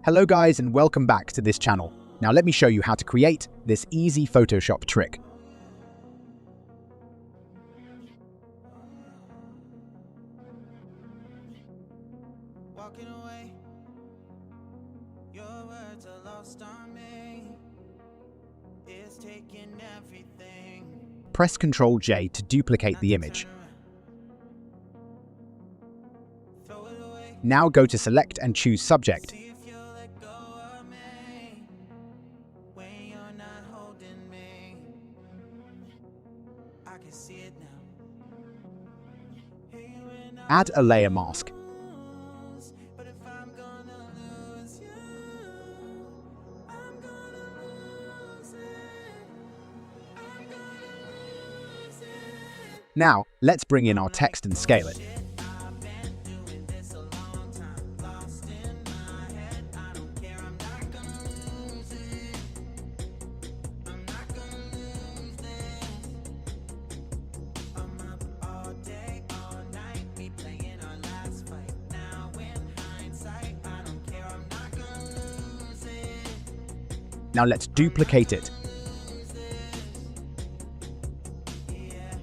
Hello guys and welcome back to this channel. Now let me show you how to create this easy Photoshop trick. Walking away, your words are lost on me. It's taking everything. Press Ctrl J to duplicate the image. Throw it away. Now go to Select and choose Subject. See if you'll let go of me when you're not holding me. I can see it now. Here you and I Add a layer mask. lose, but if I'm gonna lose you, I'm gonna lose it. I'm gonna lose it. Now let's bring in our text and scale it. I've been doing this a long time, lost in my head. I don't care, I'm not gonna lose it. I'm not gonna lose this. I'm up all day, all night, we playing our last fight. Now in hindsight, I don't care, I'm not gonna lose it. Now let's duplicate it. Yeah,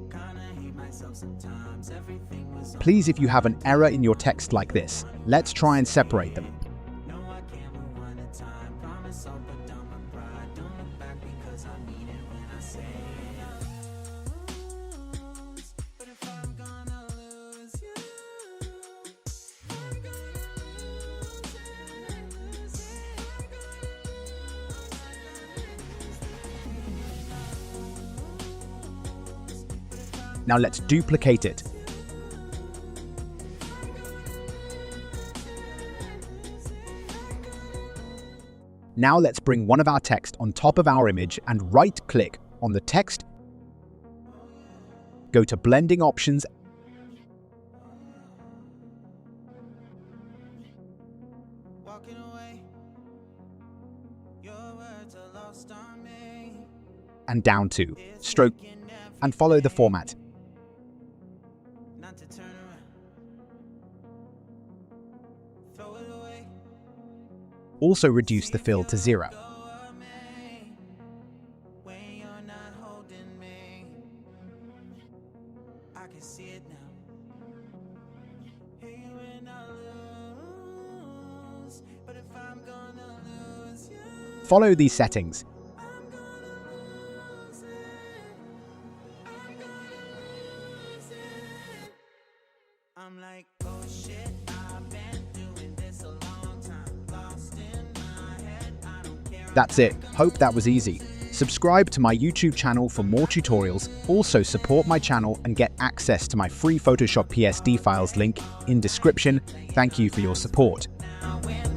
kinda hate myself sometimes. Everything was Please, if you have an error in your text like this, let's try and separate them. no, I can't move one at a time. Promise I'll put down my pride. Don't look back because I mean it when I say it. But if I'm gonna lose you, I'm gonna lose it. Now let's duplicate it. Now let's bring one of our text on top of our image and right-click on the text. Go to Blending Options Walking away, your words are lost on me. and down to Stroke and follow the format. Not to turn around. Throw it away. Also reduce the fill to 0. Go of me when you're not holding me. I can see it now. Here you and I lose, but if I'm gonna lose you, Follow these settings. I'm gonna lose it. I'm gonna lose it. I'm like, oh shit, I've been doing this a long time. Lost in my head, I don't care. That's it. Hope that was easy. Subscribe to my YouTube channel for more tutorials. Also support my channel and get access to my free Photoshop PSD files link in description. Thank you for your support. Now when